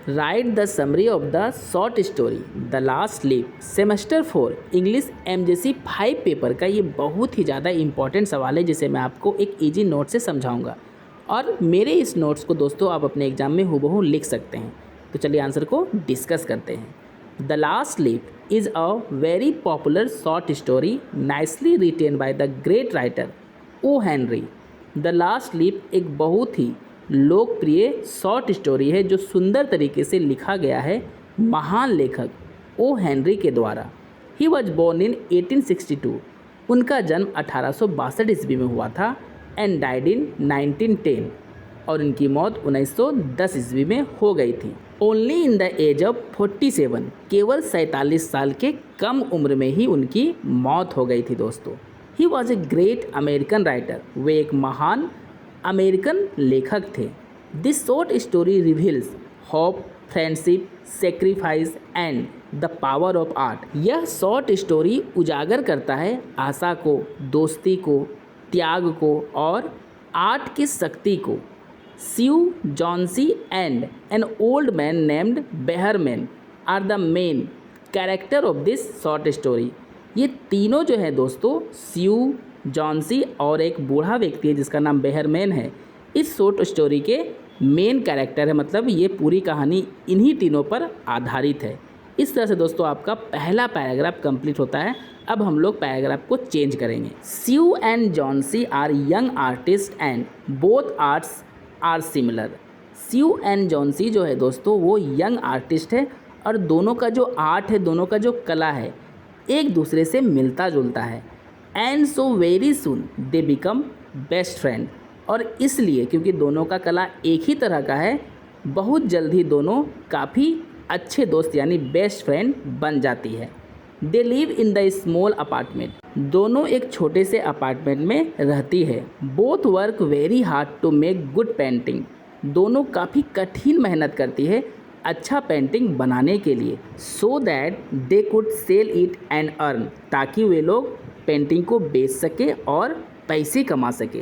Right the summary of the short story the last leaf. Semester 4 English MJC 5 paper का ये बहुत ही ज़्यादा important सवाल है, जिसे मैं आपको एक इजी नोट से समझाऊंगा और मेरे इस नोट्स को दोस्तों आप अपने एग्जाम में हूबहू लिख सकते हैं। तो चलिए आंसर को डिस्कस करते हैं। The last leaf is a very popular short story nicely written by the great writer O Henry. The last leaf एक बहुत ही लोकप्रिय शॉर्ट स्टोरी है जो सुंदर तरीके से लिखा गया है महान लेखक ओ हेनरी के द्वारा। He was born in 1862। उनका जन्म 1862 ईस्वी में हुआ था एंड डाइड इन 1910 और इनकी मौत 1910 ईस्वी में हो गई थी। Only in the age of 47, केवल 47 साल के कम उम्र में ही उनकी मौत हो गई थी दोस्तों। He was a great American writer. वे एक महान अमेरिकन लेखक थे। This short story reveals hope, friendship, sacrifice and the power of art. यह शॉर्ट स्टोरी उजागर करता है आशा को, दोस्ती को, त्याग को और आर्ट की शक्ति को। Sue, Johnsy and an old man named Behrman are the main character of this short story. ये तीनों जो है दोस्तों, स्यू, जॉन्सी और एक बूढ़ा व्यक्ति है जिसका नाम बेहरमैन है, इस शॉर्ट स्टोरी के मेन कैरेक्टर है। मतलब ये पूरी कहानी इन्हीं तीनों पर आधारित है। इस तरह से दोस्तों आपका पहला पैराग्राफ कंप्लीट होता है। अब हम लोग पैराग्राफ को चेंज करेंगे। Sue and Johnsy are young artist and both arts are similar. Sue and Johnsy जो है दोस्तों वो यंग आर्टिस्ट है और दोनों का जो आर्ट है, दोनों का जो कला है, एक दूसरे से मिलता जुलता है। And so very soon they become best friend. और इसलिए क्योंकि दोनों का कला एक ही तरह का है, बहुत जल्द ही दोनों काफ़ी अच्छे दोस्त यानी बेस्ट फ्रेंड बन जाती है। They live in the small apartment. दोनों एक छोटे से अपार्टमेंट में रहती है। Both work very hard to make good painting. दोनों काफ़ी कठिन मेहनत करती है अच्छा पेंटिंग बनाने के लिए। So that they could sell it and earn, ताकि वे लोग पेंटिंग को बेच सके और पैसे कमा सके।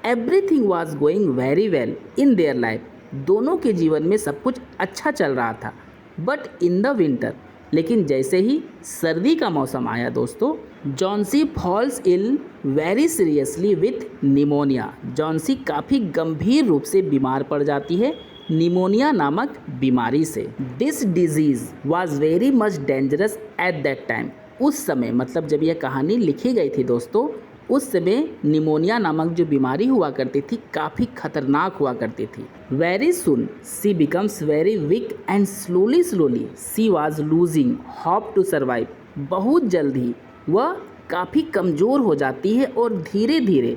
Everything was going very well in their life. दोनों के जीवन में सब कुछ अच्छा चल रहा था। बट इन द विंटर, लेकिन जैसे ही सर्दी का मौसम आया दोस्तों, Johnsy falls ill very seriously with pneumonia. Johnsy काफ़ी गंभीर रूप से बीमार पड़ जाती है निमोनिया नामक बीमारी से। This disease was very much dangerous at that time. उस समय मतलब जब यह कहानी लिखी गई थी दोस्तों, उस समय निमोनिया नामक जो बीमारी हुआ करती थी काफ़ी खतरनाक हुआ करती थी। Very soon she becomes very weak and slowly she was losing hope to survive. बहुत जल्द ही वह काफ़ी कमज़ोर हो जाती है और धीरे धीरे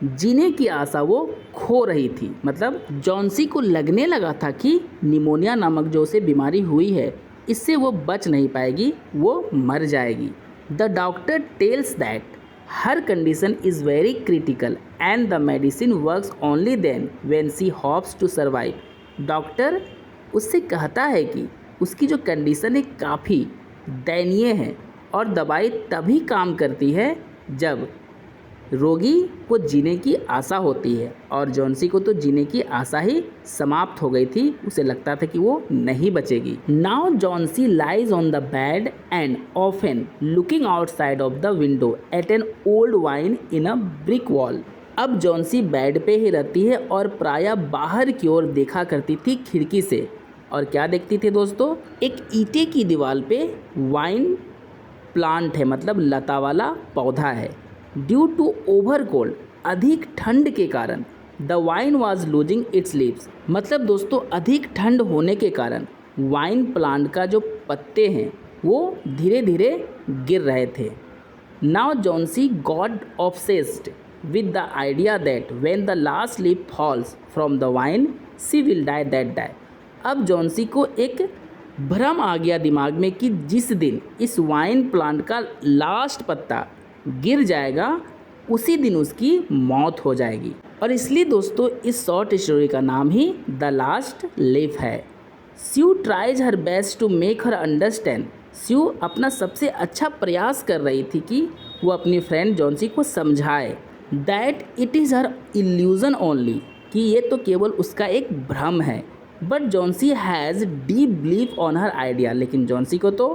जीने की आशा वो खो रही थी। मतलब जॉन्सी को लगने लगा था कि निमोनिया नामक जो उसे बीमारी हुई है, इससे वो बच नहीं पाएगी, वो मर जाएगी। The doctor tells that her condition is very critical and the medicine works only then when she hopes to survive. Doctor उससे कहता है कि उसकी जो कंडीशन है काफ़ी दयनीय है और दवाई तभी काम करती है जब रोगी को जीने की आशा होती है। और जॉन्सी को तो जीने की आशा ही समाप्त हो गई थी, उसे लगता था कि वो नहीं बचेगी। Now Johnsy lies on the bed and often looking outside of the window at an old vine in a brick wall. अब जॉन्सी बेड पे ही रहती है और प्रायः बाहर की ओर देखा करती थी खिड़की से। और क्या देखती थी दोस्तों? एक ईंटे की दीवार पे वाइन प्लांट है, मतलब लता वाला पौधा है। ड्यू टू ओवर कोल्ड, अधिक ठंड के कारण, the wine was losing its leaves. मतलब दोस्तों अधिक ठंड होने के कारण वाइन प्लांट का जो पत्ते हैं वो धीरे धीरे गिर रहे थे। Now Johnsy got obsessed with the idea that when the last leaf falls from the vine she will die that die. अब जॉन्सी को एक भ्रम आ गया दिमाग में कि जिस दिन इस वाइन प्लांट का लास्ट पत्ता गिर जाएगा उसी दिन उसकी मौत हो जाएगी। और इसलिए दोस्तों इस शॉर्ट स्टोरी का नाम ही द लास्ट लीफ है। Sue tries her best to make her understand. Sue अपना सबसे अच्छा प्रयास कर रही थी कि वो अपनी फ्रेंड जॉन्सी को समझाए that it is her illusion only, कि ये तो केवल उसका एक भ्रम है। But Johnsy has deep believe on her idea, लेकिन जॉन्सी को तो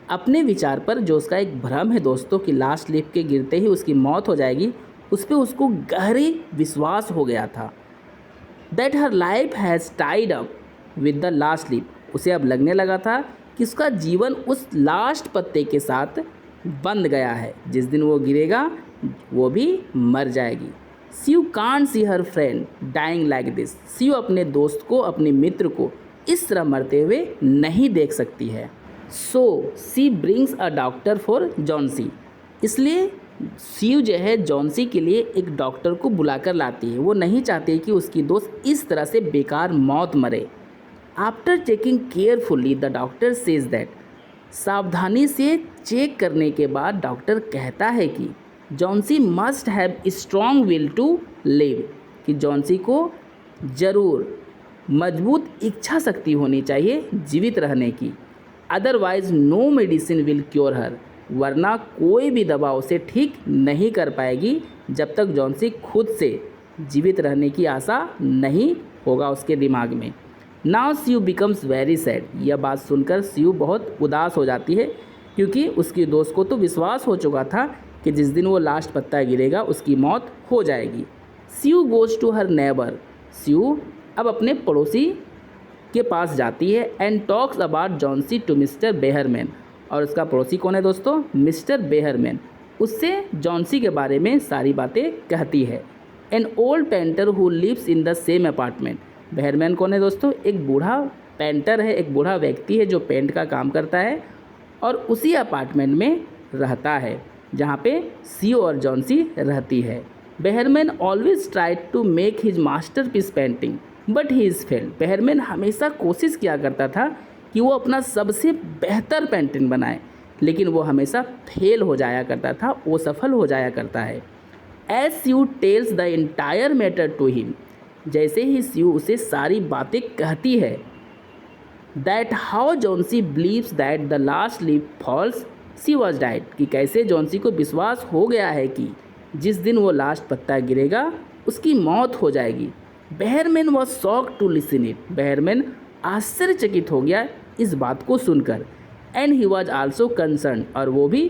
अपने विचार पर, जो उसका एक भ्रम है दोस्तों कि लास्ट लीफ के गिरते ही उसकी मौत हो जाएगी, उस पर उसको गहरी विश्वास हो गया था। That her life has tied up with the last leaf, उसे अब लगने लगा था कि उसका जीवन उस लास्ट पत्ते के साथ बंध गया है। जिस दिन वो गिरेगा वो भी मर जाएगी। Sue can't see her friend dying like this, Sue अपने दोस्त को, अपने मित्र को इस तरह मरते हुए नहीं देख सकती है। So she brings a doctor for Johnsy, इसलिए सीयू जो है जॉन्सी के लिए एक डॉक्टर को बुलाकर लाती है। वो नहीं चाहती कि उसकी दोस्त इस तरह से बेकार मौत मरे। After checking carefully the doctor says that, सावधानी से चेक करने के बाद डॉक्टर कहता है कि Johnsy must have strong will to live, कि जॉन्सी को ज़रूर मजबूत इच्छा शक्ति होनी चाहिए जीवित रहने की। Otherwise no medicine will cure her, वरना कोई भी दवा उसे ठीक नहीं कर पाएगी जब तक जॉन्सी खुद से जीवित रहने की आशा नहीं होगा उसके दिमाग में। Now Sue becomes very sad, यह बात सुनकर सीयू बहुत उदास हो जाती है, क्योंकि उसकी दोस्त को तो विश्वास हो चुका था कि जिस दिन वो लास्ट पत्ता गिरेगा उसकी मौत हो जाएगी। Sue goes to her neighbour, Sue अब अपने पड़ोसी के पास जाती है and talks about Johnsy to mister Behrman, और उसका पड़ोसी कौन है दोस्तों? Mister Behrman. उससे जॉन्सी के बारे में सारी बातें कहती है। An old painter who lives in the same apartment, Behrman कौन है दोस्तों? एक बूढ़ा पेंटर है, एक बूढ़ा व्यक्ति है जो पेंट का काम करता है और उसी अपार्टमेंट में रहता है जहाँ पे सीयू और जॉन्सी रहती है। Behrman always tried to make his masterpiece painting but he is failed, Behrman हमेशा कोशिश किया करता था कि वो अपना सबसे बेहतर पेंटिंग बनाए, लेकिन वो हमेशा फेल हो जाया करता था, वो सफल हो जाया करता है। As Sue tells the entire matter to him, जैसे ही सीयू उसे सारी बातें कहती है, that how Johnsy believes that the last leaf falls she was died, कि कैसे जॉन्सी को विश्वास हो गया है कि जिस दिन वो लास्ट पत्ता गिरेगा उसकी मौत हो जाएगी। Behrman was shock to listen it, Behrman आश्चर्यचकित हो गया इस बात को सुनकर। And he was also concern, और वो भी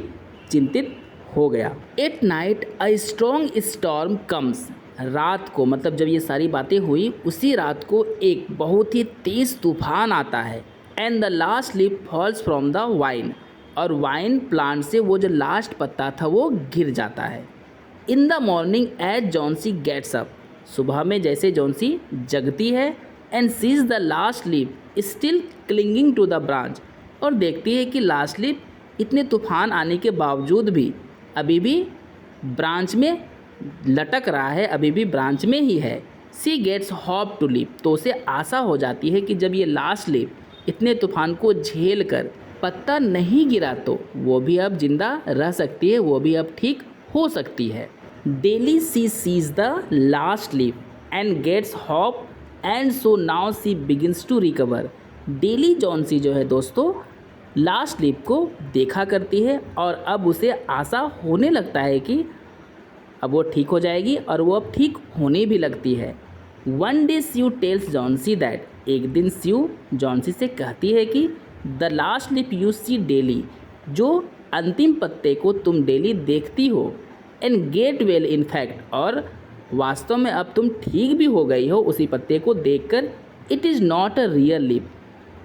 चिंतित हो गया। At night a strong storm comes, रात को, मतलब जब ये सारी बातें हुई उसी रात को एक बहुत ही तेज़ तूफान आता है। And the last leaf falls from the wine, और वाइन प्लांट से वो जो लास्ट पत्ता था वो गिर जाता है। In the morning as Johnsy gets up, सुबह में जैसे जॉन्सी जगती है, and sees the last leaf still clinging to the branch, और देखती है कि लास्ट लीफ इतने तूफान आने के बावजूद भी अभी भी ब्रांच में लटक रहा है, अभी भी ब्रांच में ही है। सी गेट्स होप टू लिव, तो उसे आशा हो जाती है कि जब ये लास्ट लीफ इतने तूफान को झेल कर पत्ता नहीं गिरा तो वो भी अब जिंदा रह सकती है, वो भी अब ठीक हो सकती है। Daily she sees the last leaf and gets hope, and so now she begins to recover. Daily Johnsy जो है दोस्तों लास्ट लीफ को देखा करती है और अब उसे आशा होने लगता है कि अब वो ठीक हो जाएगी, और वो अब ठीक होने भी लगती है। One day Sue tells Johnsy that, एक दिन सीयू जॉन्सी से कहती है कि the last leaf you see daily, जो अंतिम पत्ते को तुम डेली देखती हो, and get well in fact, और वास्तव में अब तुम ठीक भी हो गई हो उसी पत्ते को देखकर। It is not a real leaf,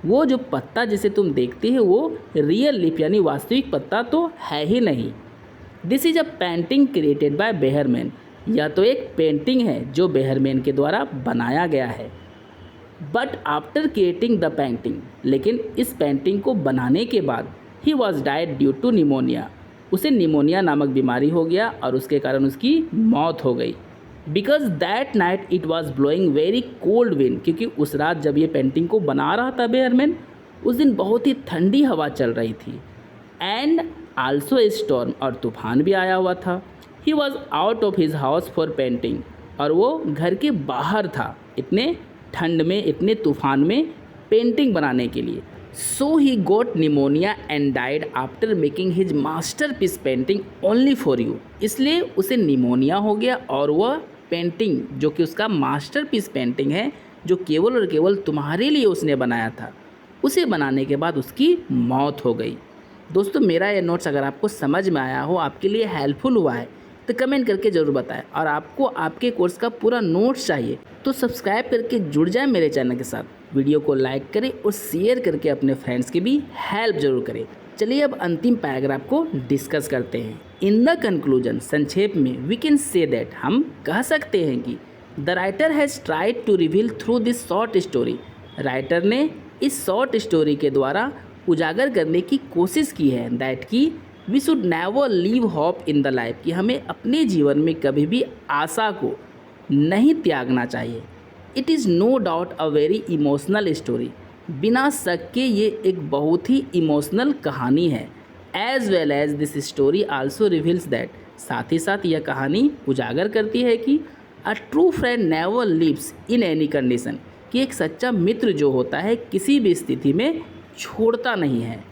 वो जो पत्ता जिसे तुम देखती है वो रियल लीफ यानी वास्तविक पत्ता तो है ही नहीं। This is a painting created by Behrman, यह तो एक पेंटिंग है जो बेहरमैन के द्वारा बनाया गया है। But after creating the painting, लेकिन इस पेंटिंग को बनाने के बाद he was died due to pneumonia, उसे निमोनिया नामक बीमारी हो गया और उसके कारण उसकी मौत हो गई। Because that night it was blowing very cold wind, क्योंकि उस रात जब ये पेंटिंग को बना रहा था बेहरमैन, उस दिन बहुत ही ठंडी हवा चल रही थी। एंड आल्सो ए स्टॉर्म, और तूफान भी आया हुआ था। He was out of his house for painting, और वो घर के बाहर था इतने ठंड में, इतने तूफान में पेंटिंग बनाने के लिए। So he got pneumonia and died after making his masterpiece painting only for you, इसलिए उसे निमोनिया हो गया और वह पेंटिंग जो कि उसका मास्टरपीस पेंटिंग है जो केवल और केवल तुम्हारे लिए उसने बनाया था, उसे बनाने के बाद उसकी मौत हो गई। दोस्तों, मेरा ये नोट्स अगर आपको समझ में आया हो, आपके लिए हेल्पफुल हुआ है, तो कमेंट करके ज़रूर बताएं। और आपको आपके कोर्स का पूरा नोट्स चाहिए तो सब्सक्राइब करके जुड़ जाएं मेरे चैनल के साथ। वीडियो को लाइक करें और शेयर करके अपने फ्रेंड्स की भी हेल्प ज़रूर करें। चलिए अब अंतिम पैराग्राफ को डिस्कस करते हैं। इन द कंक्लूजन, संक्षेप में, वी कैन से दैट, हम कह सकते हैं कि the writer has tried to reveal through this short story, writer ने इस शॉर्ट स्टोरी के द्वारा उजागर करने की कोशिश की है दैट कि we should never leave hope in the life, कि हमें अपने जीवन में कभी भी आशा को नहीं त्यागना चाहिए। It is no doubt a very emotional story, बिना शक के ये एक बहुत ही इमोशनल कहानी है। As well as this story also reveals that, साथ ही साथ यह कहानी उजागर करती है कि a true friend never lives in any condition, कि एक सच्चा मित्र जो होता है किसी भी स्थिति में छोड़ता नहीं है।